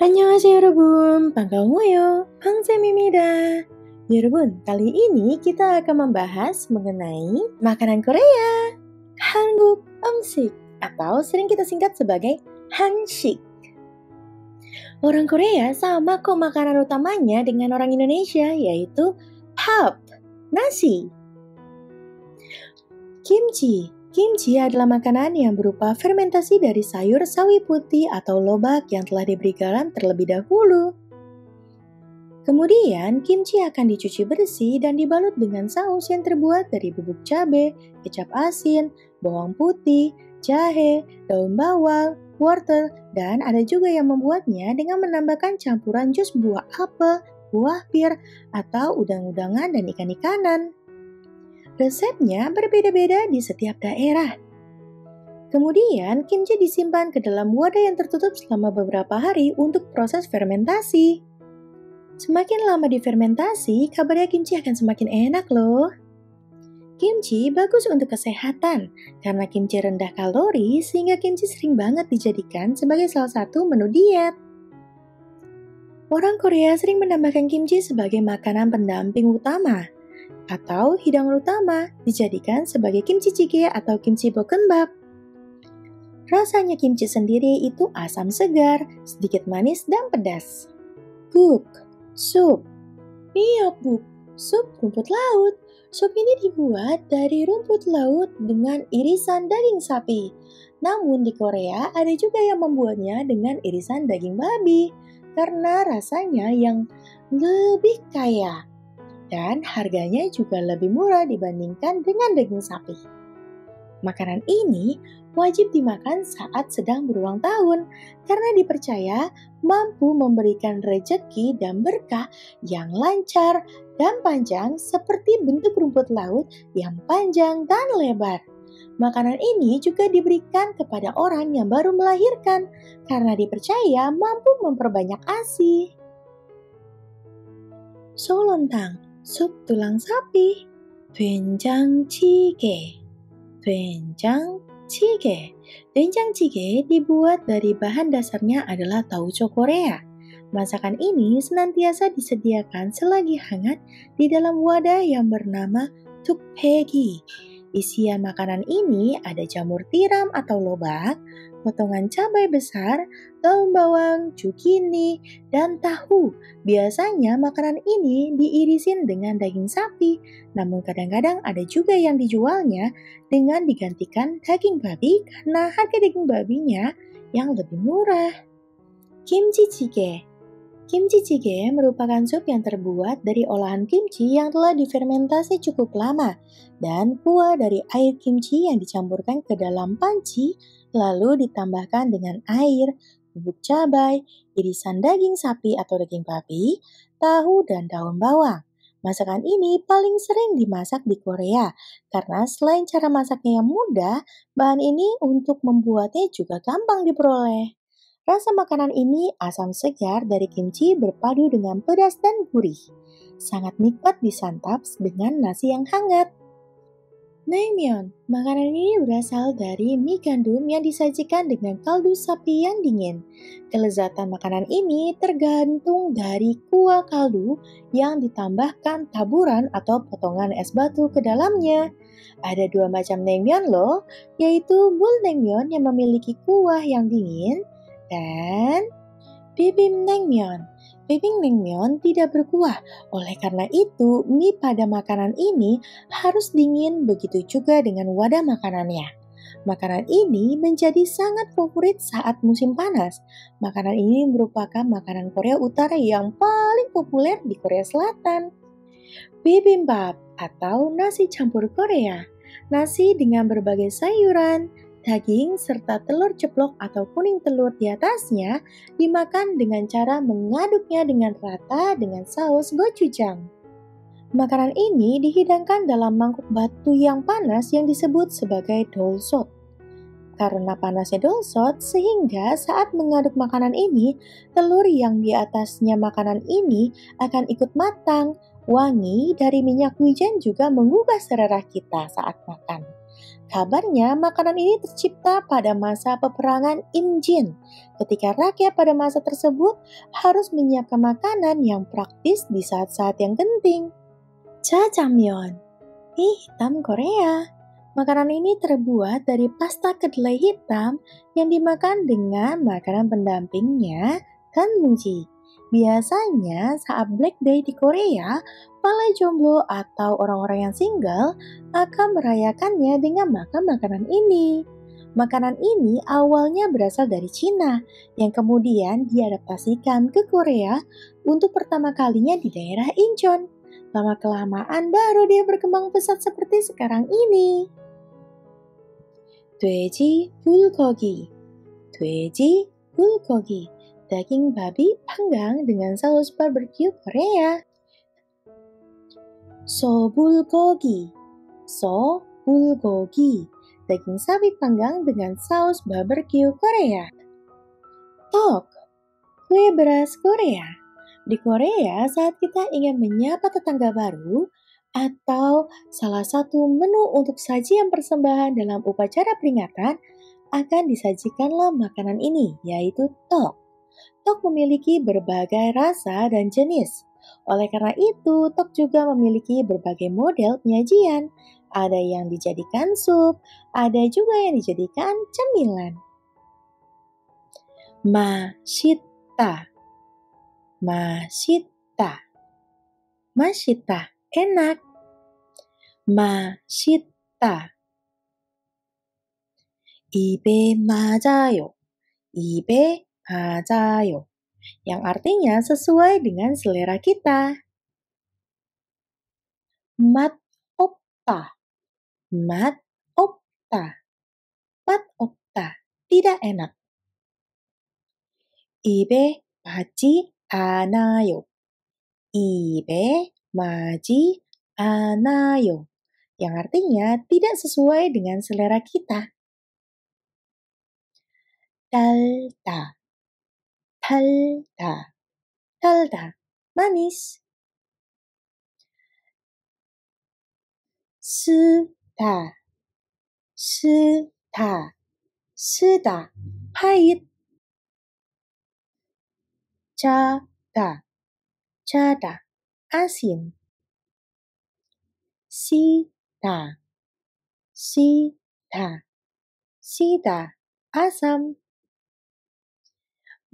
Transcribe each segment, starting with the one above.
안녕하세요 여러분, 반가워요. 황쌤입니다. 여러분, kali ini kita akan membahas mengenai makanan Korea, 한국 음식, atau sering kita singkat sebagai 한식. Orang Korea sama kok makanan utamanya dengan orang Indonesia, yaitu 밥, nasi. Kimchi adalah makanan yang berupa fermentasi dari sayur sawi putih atau lobak yang telah diberi garam terlebih dahulu. Kemudian, kimchi akan dicuci bersih dan dibalut dengan saus yang terbuat dari bubuk cabai, kecap asin, bawang putih, jahe, daun bawang, wortel, dan ada juga yang membuatnya dengan menambahkan campuran jus buah apel, buah pir, atau udang-udangan dan ikan-ikanan. Resepnya berbeda-beda di setiap daerah. Kemudian, kimchi disimpan ke dalam wadah yang tertutup selama beberapa hari untuk proses fermentasi. Semakin lama difermentasi, kabarnya kimchi akan semakin enak loh. Kimchi bagus untuk kesehatan, karena kimchi rendah kalori sehingga kimchi sering banget dijadikan sebagai salah satu menu diet. Orang Korea sering menambahkan kimchi sebagai makanan pendamping utama, atau hidangan utama dijadikan sebagai kimchi jjigae atau kimchi bokkeumbap. Rasanya kimchi sendiri itu asam segar, sedikit manis dan pedas. Buk, sup. Iya buk, sup rumput laut. Sup ini dibuat dari rumput laut dengan irisan daging sapi. Namun di Korea ada juga yang membuatnya dengan irisan daging babi karena rasanya yang lebih kaya. Dan harganya juga lebih murah dibandingkan dengan daging sapi. Makanan ini wajib dimakan saat sedang berulang tahun karena dipercaya mampu memberikan rezeki dan berkah yang lancar dan panjang seperti bentuk rumput laut yang panjang dan lebar. Makanan ini juga diberikan kepada orang yang baru melahirkan karena dipercaya mampu memperbanyak ASI. Solontang, sup tulang sapi. 된장찌개. Doenjang jjigae dibuat dari bahan dasarnya adalah tauco Korea. Masakan ini senantiasa disediakan selagi hangat di dalam wadah yang bernama tukpegi. Isian makanan ini ada jamur tiram atau lobak, potongan cabai besar, daun bawang, cukini, dan tahu. Biasanya makanan ini diirisin dengan daging sapi, namun kadang-kadang ada juga yang dijualnya dengan digantikan daging babi karena harga daging babinya yang lebih murah. Kimchi jjigae. Kimchi jjigae merupakan sup yang terbuat dari olahan kimchi yang telah difermentasi cukup lama dan kuah dari air kimchi yang dicampurkan ke dalam panci lalu ditambahkan dengan air, bubuk cabai, irisan daging sapi atau daging babi, tahu, dan daun bawang. Masakan ini paling sering dimasak di Korea karena selain cara masaknya yang mudah, bahan ini untuk membuatnya juga gampang diperoleh. Rasa makanan ini asam segar dari kimchi berpadu dengan pedas dan gurih. Sangat nikmat disantap dengan nasi yang hangat. Naengmyeon, makanan ini berasal dari mie gandum yang disajikan dengan kaldu sapi yang dingin. Kelezatan makanan ini tergantung dari kuah kaldu yang ditambahkan taburan atau potongan es batu ke dalamnya. Ada dua macam naengmyeon loh, yaitu bulnaengmyeon yang memiliki kuah yang dingin dan bibimbnaengmyeon. Bibimbnaengmyeon tidak berkuah, oleh karena itu mie pada makanan ini harus dingin, begitu juga dengan wadah makanannya. Makanan ini menjadi sangat favorit saat musim panas. Makanan ini merupakan makanan Korea Utara yang paling populer di Korea Selatan. Bibimbap atau nasi campur Korea. Nasi dengan berbagai sayuran, daging, serta telur ceplok atau kuning telur di atasnya dimakan dengan cara mengaduknya dengan rata dengan saus gochujang. Makanan ini dihidangkan dalam mangkuk batu yang panas yang disebut sebagai dolsot. Karena panasnya dolsot, sehingga saat mengaduk makanan ini, telur yang di atasnya makanan ini akan ikut matang. Wangi dari minyak wijen juga menggugah selera kita saat makan. Kabarnya makanan ini tercipta pada masa peperangan Imjin, ketika rakyat pada masa tersebut harus menyiapkan makanan yang praktis di saat-saat yang genting. Jajangmyeon, mie hitam Korea. Makanan ini terbuat dari pasta kedelai hitam yang dimakan dengan makanan pendampingnya, danmuji. Biasanya saat Black Day di Korea, para jomblo atau orang-orang yang single akan merayakannya dengan makan makanan ini. Makanan ini awalnya berasal dari Cina, yang kemudian diadaptasikan ke Korea untuk pertama kalinya di daerah Incheon. Lama-kelamaan baru dia berkembang pesat seperti sekarang ini. 돼지 불고기, 돼지 불고기, daging babi panggang dengan saus barbeque Korea. 소불고기, 소불고기, daging sapi panggang dengan saus barbeque Korea. Tok, kue beras Korea. Di Korea, saat kita ingin menyapa tetangga baru atau salah satu menu untuk sajian persembahan dalam upacara peringatan, akan disajikanlah makanan ini, yaitu tok. Tok memiliki berbagai rasa dan jenis. Oleh karena itu, tok juga memiliki berbagai model penyajian. Ada yang dijadikan sup, ada juga yang dijadikan cemilan. 맛있다, 맛있다, 맛있다, enak. 맛있다. 입에 맞아요, 입에 맞아요, yang artinya sesuai dengan selera kita. 맛 없다, 맛 없다, 맛 없다, tidak enak. 입에 맞지 않아요, 입에 맞지 않아요, yang artinya tidak sesuai dengan selera kita. 달다, 달다, 달다, manis. 쓰다, 쓰다, 쓰다, pahit. 짜다, 짜다, asin. 시다, 시다, 시다, asam.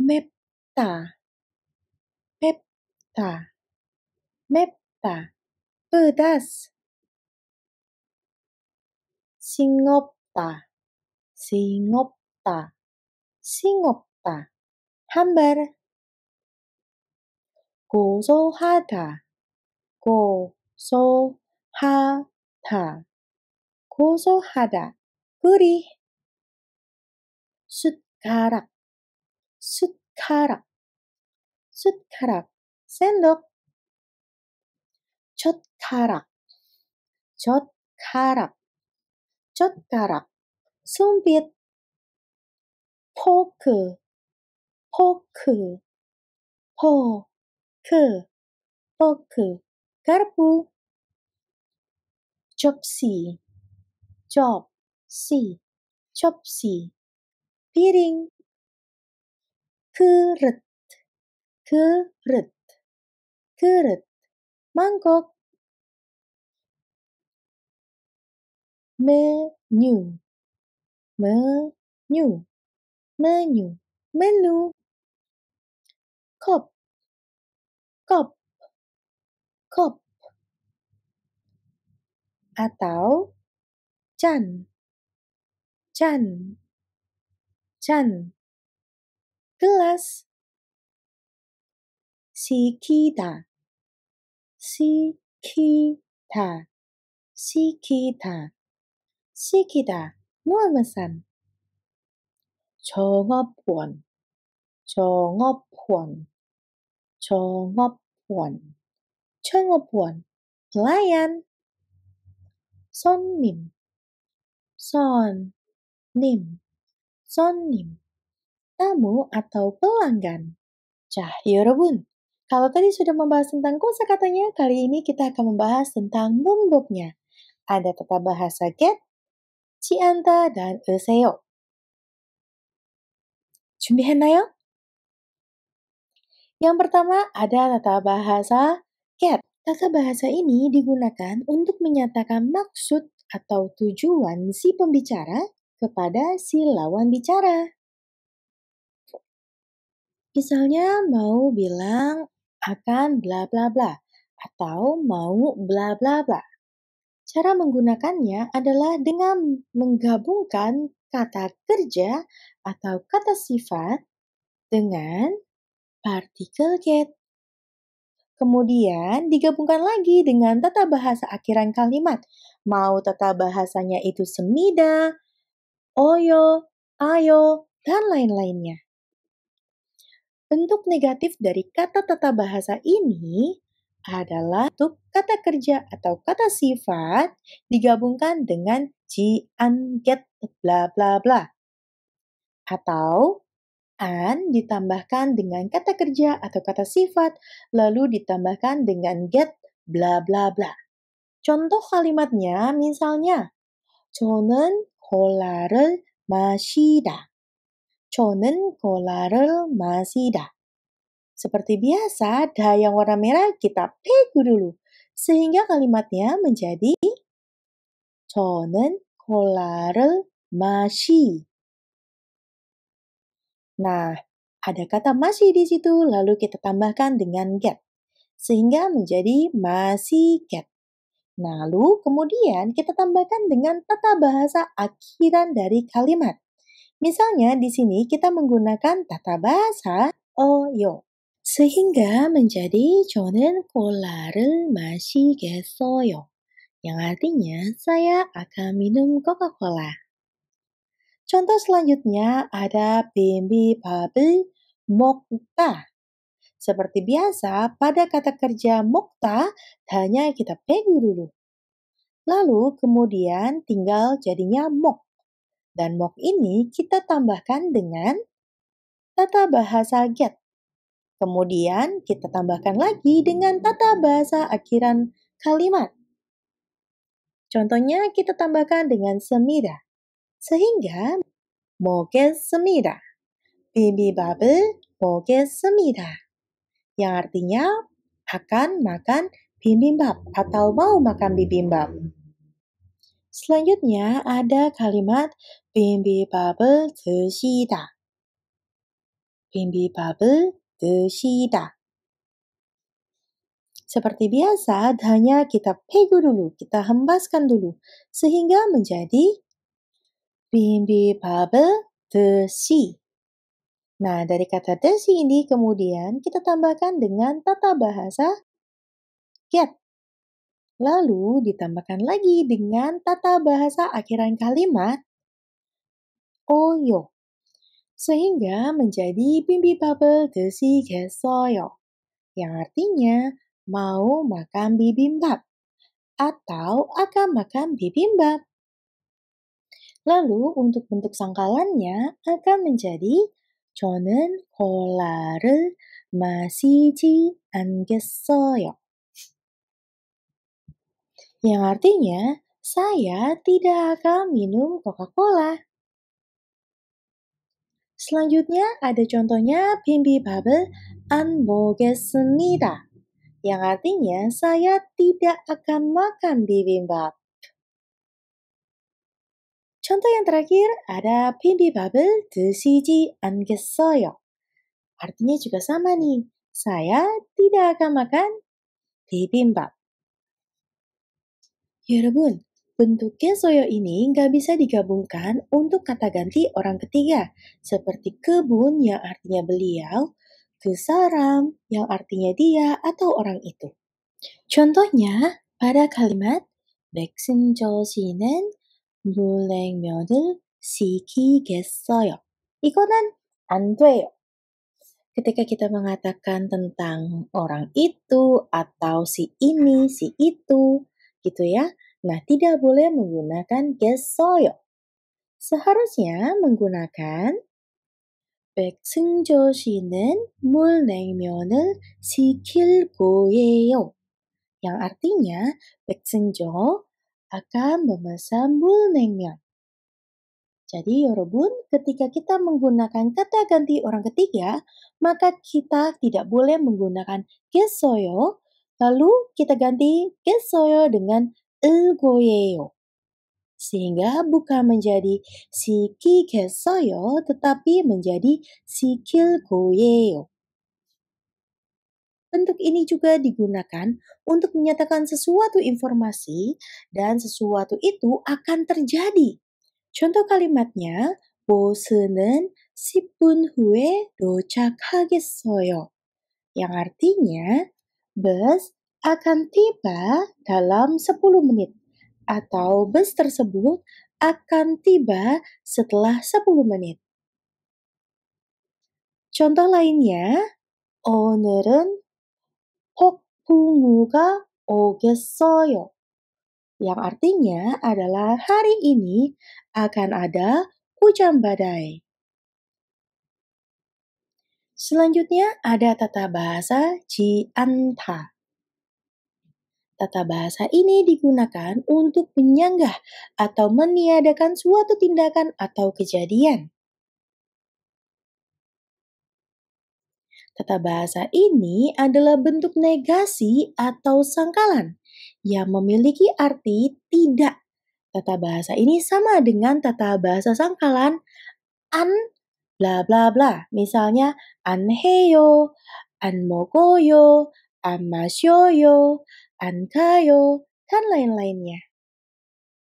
맵다, 맵다, 맵다, pedas. 싱겁다, 싱겁다, 싱겁다, hambar. 고소하다, 고소하다, 고소하다, gurih. 숟가락, 숟가락, 숟가락, sendok. 젓가락, 젓가락, 젓가락, sumpit. 포크, 포크, 포크, 포크, garpu. 접시, 접시, 접시, piring. 그릇, 그릇, 그릇, mangkok. menu, menu, menu, menu. cup, cup, cup, atau can, can, can, gelas. 시키다, 시키다, 시키다, 시키다, memesan. 종업원, 종업원, 종업원, 종업원, pelayan. 손님, 손님, 손님, tamu atau pelanggan. Cah, 여러분, kalau tadi sudah membahas tentang kosakatanya, kali ini kita akan membahas tentang bombobnya. Ada tata bahasa get, Cianta dan Euseo. 준비했나요? Yang pertama ada tata bahasa get. Tata bahasa ini digunakan untuk menyatakan maksud atau tujuan si pembicara kepada si lawan bicara. Misalnya mau bilang akan bla bla bla atau mau bla bla bla. Cara menggunakannya adalah dengan menggabungkan kata kerja atau kata sifat dengan partikel get. Kemudian digabungkan lagi dengan tata bahasa akhiran kalimat. Mau tata bahasanya itu semida, oyo, ayo, dan lain-lainnya. Bentuk negatif dari kata tata bahasa ini adalah untuk kata kerja atau kata sifat digabungkan dengan ji, an, get, bla bla bla. Atau an ditambahkan dengan kata kerja atau kata sifat lalu ditambahkan dengan get, bla bla bla. Contoh kalimatnya misalnya 저는 콜라를 마시다. 저는 콜라를 마시다. Seperti biasa, dah yang warna merah kita pegu dulu. Sehingga kalimatnya menjadi 저는 콜라를 마시. Nah, ada kata masih di situ, lalu kita tambahkan dengan get. Sehingga menjadi masih get. Lalu kemudian kita tambahkan dengan tata bahasa akhiran dari kalimat. Misalnya di sini kita menggunakan tata bahasa oyo. Sehingga menjadi 저는 콜라를 마시겠어요. Yang artinya saya akan minum Coca-Cola. Contoh selanjutnya ada bibimbap을 먹다. Seperti biasa, pada kata kerja 먹다 hanya kita pegu dulu. Lalu kemudian tinggal jadinya mok. Dan mok ini kita tambahkan dengan tata bahasa get. Kemudian kita tambahkan lagi dengan tata bahasa akhiran kalimat. Contohnya kita tambahkan dengan semida. Sehingga 먹겠습니다. 비비밥을 먹겠습니다. Yang artinya akan makan bibimbap atau mau makan bibimbap. Selanjutnya ada kalimat bibimbap을 드시다. bibimbap을 드시다. Seperti biasa, hanya kita pegu dulu, kita hembaskan dulu, sehingga menjadi bibimbap을 드시. Nah, dari kata desi ini kemudian kita tambahkan dengan tata bahasa get. Lalu ditambahkan lagi dengan tata bahasa akhiran kalimat oyo. Sehingga menjadi bibimbap을 드시겠어요. Yang artinya mau makan bibimbap atau akan makan bibimbap. Lalu untuk bentuk sangkalannya akan menjadi 저는 콜라를 마시지 않겠어요. Yang artinya saya tidak akan minum Coca-Cola. Selanjutnya ada contohnya bibimbap을 안 먹겠습니다. Yang artinya saya tidak akan makan bibimbap. Contoh yang terakhir ada bibimbap을 드시지 않겠어요. Artinya juga sama nih. Saya tidak akan makan bibimbap. 여러분, bentuk gesoyo ini nggak bisa digabungkan untuk kata ganti orang ketiga, seperti kebun yang artinya beliau, ke saram yang artinya dia atau orang itu. Contohnya pada kalimat 백승조 씨는 물냉면을 시키겠어요. 이거는 안 돼요. Ketika kita mengatakan tentang orang itu atau si ini, si itu, gitu ya. Nah, tidak boleh menggunakan gessoyo. Seharusnya menggunakan 백승조 씨는 물냉면을 시킬 거예요. Yang artinya 백승조 akan memesan 물냉면. Jadi, Yorobun, ketika kita menggunakan kata ganti orang ketiga, maka kita tidak boleh menggunakan gesoyo, lalu kita ganti gesoyo dengan ilgoyeyo. Sehingga bukan menjadi siki gesoyo, tetapi menjadi sikil goyeyo. Bentuk ini juga digunakan untuk menyatakan sesuatu informasi dan sesuatu itu akan terjadi. Contoh kalimatnya, 보스는 10분 후에 도착하겠어요. Yang artinya, bus akan tiba dalam 10 menit. Atau bus tersebut akan tiba setelah 10 menit. Contoh lainnya, 오늘은 폭풍우가 오겠어요. Yang artinya adalah hari ini akan ada hujan badai. Selanjutnya ada tata bahasa jianta. Tata bahasa ini digunakan untuk menyanggah atau meniadakan suatu tindakan atau kejadian. Tata bahasa ini adalah bentuk negasi atau sangkalan yang memiliki arti tidak. Tata bahasa ini sama dengan tata bahasa sangkalan an bla bla bla. Misalnya an heyo, an mogoyo, an masyoyo, an kayo, dan lain-lainnya.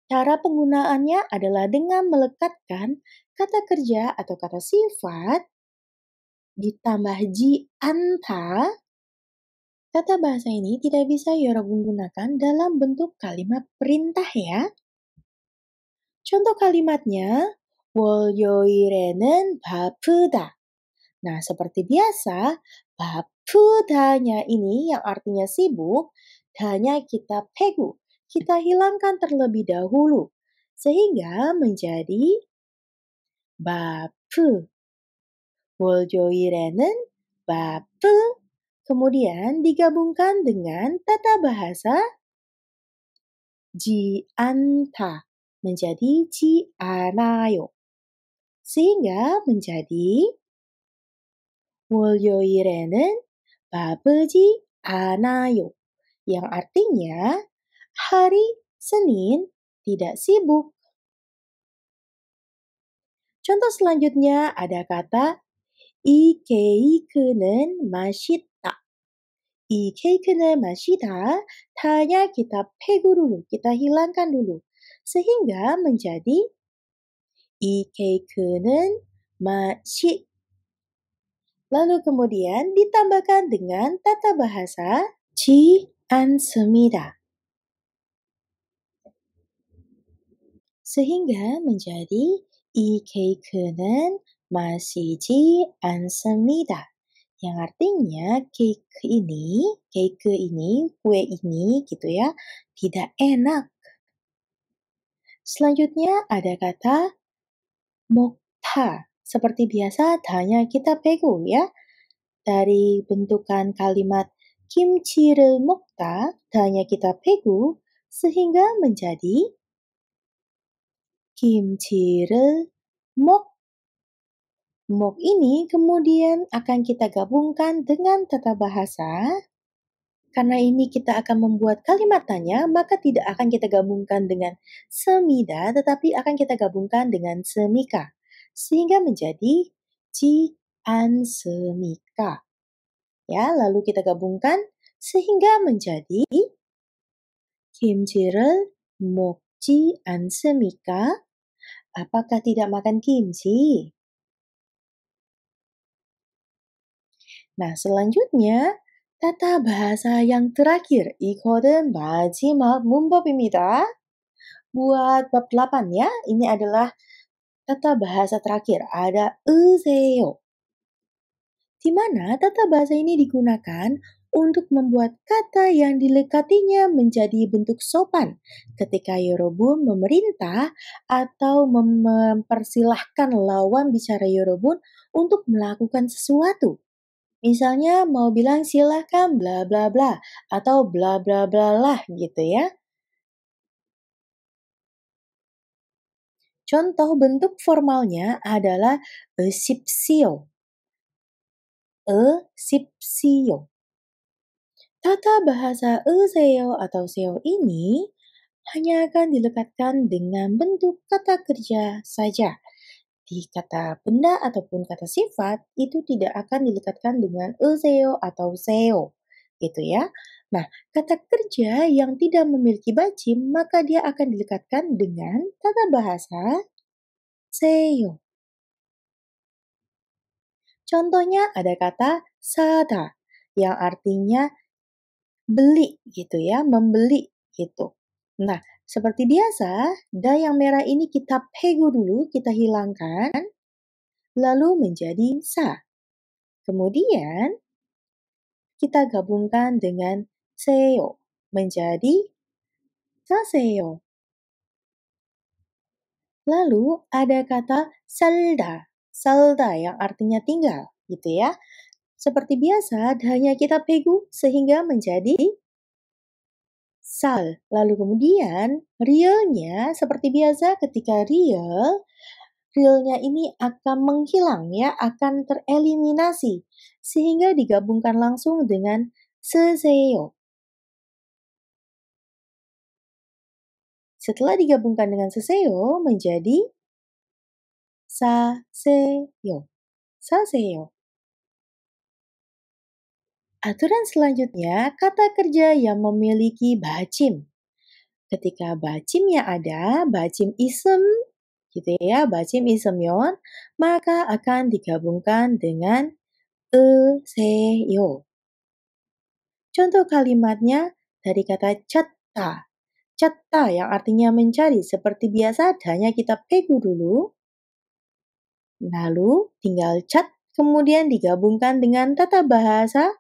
Cara penggunaannya adalah dengan melekatkan kata kerja atau kata sifat ditambah ji anta. Tata bahasa ini tidak bisa Yorobun gunakan dalam bentuk kalimat perintah ya. Contoh kalimatnya, 월요일에는 바쁘다. Nah, seperti biasa, 바쁘다nya ini yang artinya sibuk, danya kita pegu, kita hilangkan terlebih dahulu, sehingga menjadi 바쁘. 월요일에는 바쁘. Kemudian digabungkan dengan tata bahasa jianta menjadi jianayo. Sehingga menjadi 월요일에는 바쁘지 않아요. Yang artinya hari Senin tidak sibuk. Contoh selanjutnya ada kata 이 케이크는 맛있다. 이 케이크는 맛있다. Tanya kita pegu dulu, kita hilangkan dulu. Sehingga menjadi 이 케이크는 맛있. Lalu kemudian ditambahkan dengan tata bahasa 지 않습니다. Sehingga menjadi 이 케이크는 마시지 않습니다. Yang artinya cake ini, kue ini gitu ya, tidak enak. Selanjutnya ada kata mokta. Seperti biasa, hanya kita pegu ya. Dari bentukan kalimat kimchi를 먹다, hanya kita pegu, sehingga menjadi kimchi를 먹. Mok ini kemudian akan kita gabungkan dengan tata bahasa. Karena ini kita akan membuat kalimat tanya, maka tidak akan kita gabungkan dengan semida, tetapi akan kita gabungkan dengan semika. Sehingga menjadi ji an semika. Ya, lalu kita gabungkan sehingga menjadi kimchi를 먹지 않습니까? Apakah tidak makan kimchi? Nah, selanjutnya tata bahasa yang terakhir. 이거는 마지막 문법입니다. Buat bab 8 ya, ini adalah tata bahasa terakhir. Ada 으세요. Di mana tata bahasa ini digunakan untuk membuat kata yang dilekatinya menjadi bentuk sopan ketika Yorobun memerintah atau mempersilahkan lawan bicara Yorobun untuk melakukan sesuatu. Misalnya mau bilang silahkan bla bla bla atau bla bla bla lah gitu ya. Contoh bentuk formalnya adalah sipsio. Sipsio. Tata bahasa seo atau seo ini hanya akan dilekatkan dengan bentuk kata kerja saja. Di kata benda ataupun kata sifat itu tidak akan dilekatkan dengan seo atau seo. Gitu ya. Nah, kata kerja yang tidak memiliki bacim maka dia akan dilekatkan dengan tata bahasa seo. Contohnya ada kata sada yang artinya beli gitu ya, membeli gitu. Nah, seperti biasa, da yang merah ini kita pegu dulu, kita hilangkan, lalu menjadi sa. Kemudian kita gabungkan dengan seo menjadi saseo. Lalu ada kata salda, salda yang artinya tinggal gitu ya. Seperti biasa, hanya kita pegu sehingga menjadi sal. Lalu kemudian realnya seperti biasa ketika realnya ini akan menghilang ya, akan tereliminasi sehingga digabungkan langsung dengan seseo. Setelah digabungkan dengan seseo menjadi saseyo. Saseyo. Aturan selanjutnya, kata kerja yang memiliki bacim. Ketika bacimnya ada, bacim isem gitu ya, bacim isemyon, maka akan digabungkan dengan seyo. Contoh kalimatnya dari kata cetta. Cetta yang artinya mencari. Seperti biasa, hanya kita pegu dulu. Lalu tinggal cat, kemudian digabungkan dengan tata bahasa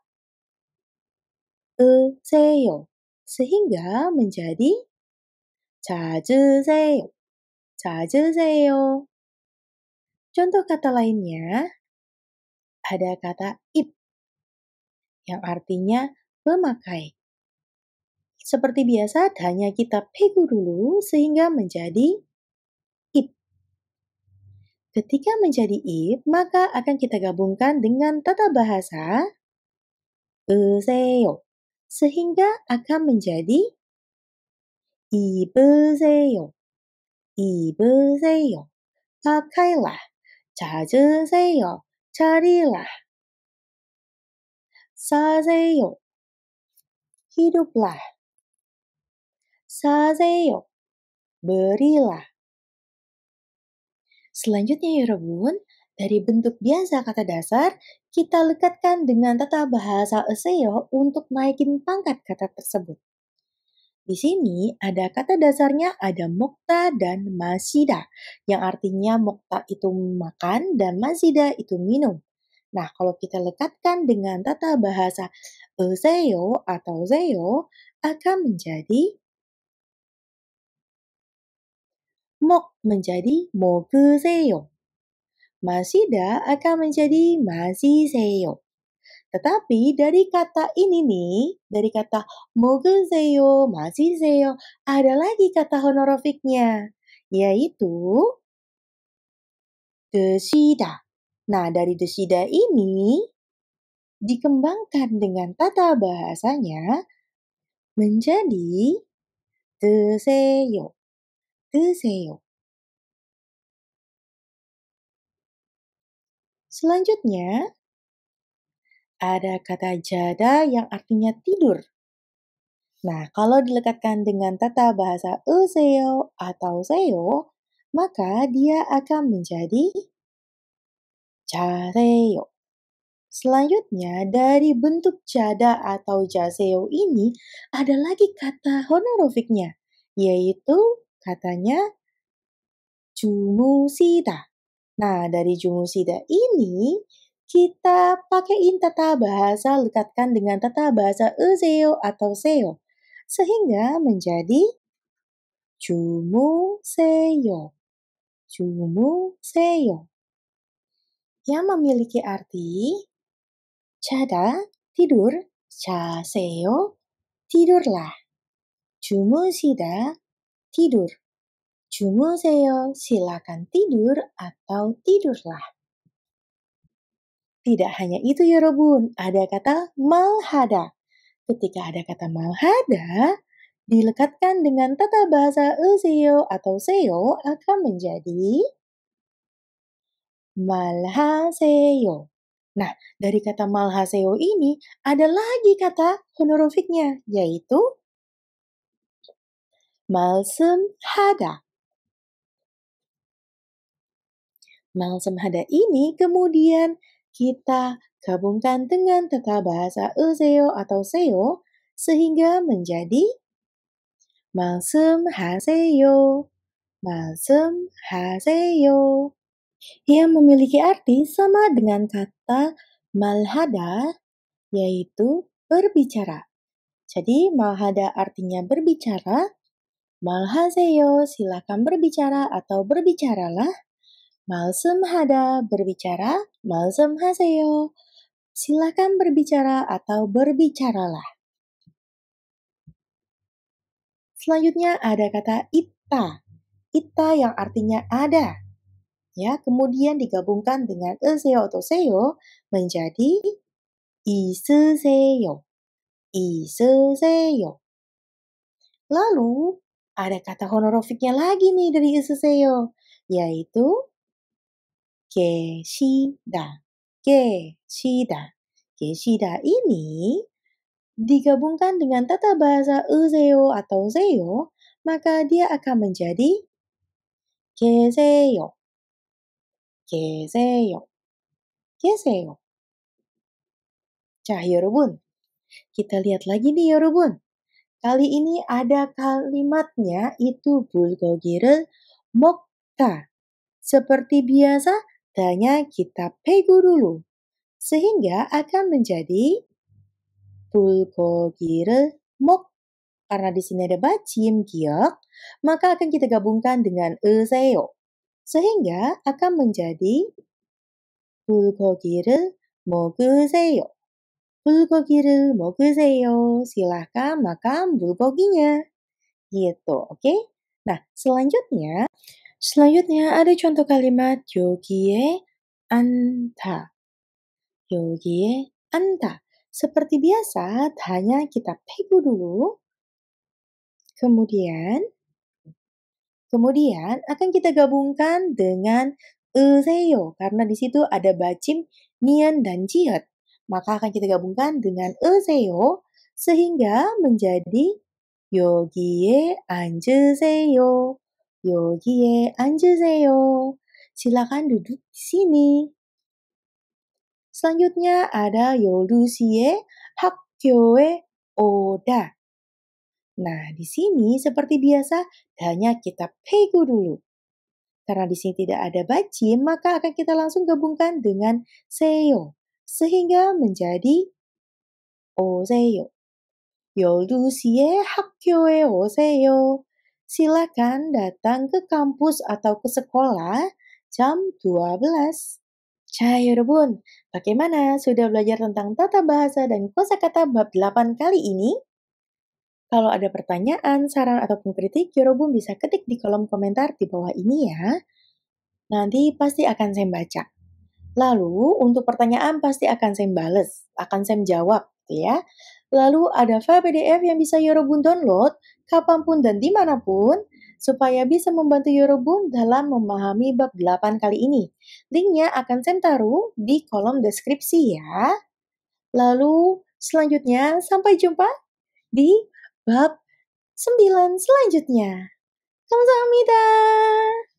seyo. Sehingga menjadi 찾으세요. 찾으세요. Contoh kata lainnya, ada kata ip yang artinya memakai. Seperti biasa, hanya kita pegu dulu sehingga menjadi ip. Ketika menjadi ip, maka akan kita gabungkan dengan tata bahasa 으세요. Sehingga akan menjadi 입으세요. 입으세요. pakailah. 찾으세요. carilah. 사세요. hiduplah. 사세요. berilah. Selanjutnya ya Rebun, dari bentuk biasa kata dasar, kita lekatkan dengan tata bahasa eseo untuk naikin pangkat kata tersebut. Di sini ada kata dasarnya ada mokta dan masida, yang artinya mokta itu makan dan masida itu minum. Nah, kalau kita lekatkan dengan tata bahasa eseo atau seo, akan menjadi mok menjadi 먹으세요. Masida akan menjadi masiseo. Tetapi dari kata ini nih, dari kata 먹으세요, masiseo, ada lagi kata honorifiknya, yaitu 드시다. Nah, dari 드시다 ini dikembangkan dengan tata bahasanya menjadi 드세요. 드세요. Selanjutnya, ada kata jada yang artinya tidur. Nah, kalau dilekatkan dengan tata bahasa seo atau seo, maka dia akan menjadi jaseyo. Selanjutnya, dari bentuk jada atau jaseo ini, ada lagi kata honorifiknya, yaitu katanya jumusida. Nah, dari jumusida ini, kita pakaiin tata bahasa, lekatkan dengan tata bahasa seo atau seo. Sehingga menjadi jumuseyo. Jumuseyo. Yang memiliki arti jada, tidur, jaseyo, tidurlah. 주무시다, tidur. 주무세요, silakan tidur atau tidurlah. Tidak hanya itu Yorobun, ada kata malhada. Ketika ada kata malhada, dilekatkan dengan tata bahasa euseo atau seo akan menjadi malhaseyo. Nah, dari kata malhaseo ini ada lagi kata honorifiknya, yaitu malsemhada. Malsemhada ini kemudian kita gabungkan dengan tata bahasa euseo atau seo sehingga menjadi malsemhaseyo. Malsemhaseyo. Yang memiliki arti sama dengan kata malhada, yaitu berbicara. Jadi malhada artinya berbicara, malhaseyo silakan berbicara atau berbicaralah, malsemhada berbicara, malsemhaseyo silakan berbicara atau berbicaralah. Selanjutnya ada kata ita. Ita yang artinya ada. Ya, kemudian digabungkan dengan euseo atau seo menjadi 있으세요. 있으세요. Lalu ada kata honorifiknya lagi nih dari 있으세요, yaitu 계시다. 계시다. 계시다 ini digabungkan dengan tata bahasa euseo atau seo, maka dia akan menjadi 계세요. 계세요. 계세요. Cah, Yorobun. Kita lihat lagi nih, Yorobun. Kali ini ada kalimatnya itu bulgogi를 먹다. Seperti biasa, danya kita pegu dulu. Sehingga akan menjadi bulgogi를 먹. Karena di sini ada bacim giok, maka akan kita gabungkan dengan euseo. Sehingga akan menjadi bulgogi를 먹으세요. bulgogi를 먹으세요. Silahkan makan bulgoginya. Gitu, oke? Nah, selanjutnya ada contoh kalimat yogi에 앉다. yogi에 앉다. Seperti biasa, hanya kita pegu dulu. Kemudian akan kita gabungkan dengan euseo karena di situ ada bacim nian dan jiet. Maka akan kita gabungkan dengan euseo sehingga menjadi 여기에 앉으세요. 여기에 앉으세요. Silakan duduk di sini. Selanjutnya ada 요루시에 학교에 오다. Nah, di sini seperti biasa hanya kita pegu dulu. Karena di sini tidak ada bacim, maka akan kita langsung gabungkan dengan seyo. Sehingga menjadi 오세요. 12시에 학교에 오세요. Silakan datang ke kampus atau ke sekolah jam 12. Cah, Yorobun, bagaimana? Sudah belajar tentang tata bahasa dan kosakata bab 8 kali ini? Kalau ada pertanyaan, saran, ataupun kritik, Yorobun bisa ketik di kolom komentar di bawah ini ya. Nanti pasti akan saya baca. Lalu untuk pertanyaan pasti akan saya bales, akan saya jawab gitu ya. Lalu ada file PDF yang bisa Yorobun download kapanpun dan dimanapun supaya bisa membantu Yorobun dalam memahami bab 8 kali ini. Linknya akan saya taruh di kolom deskripsi ya. Lalu selanjutnya sampai jumpa di bab 9 selanjutnya. 감사합니다.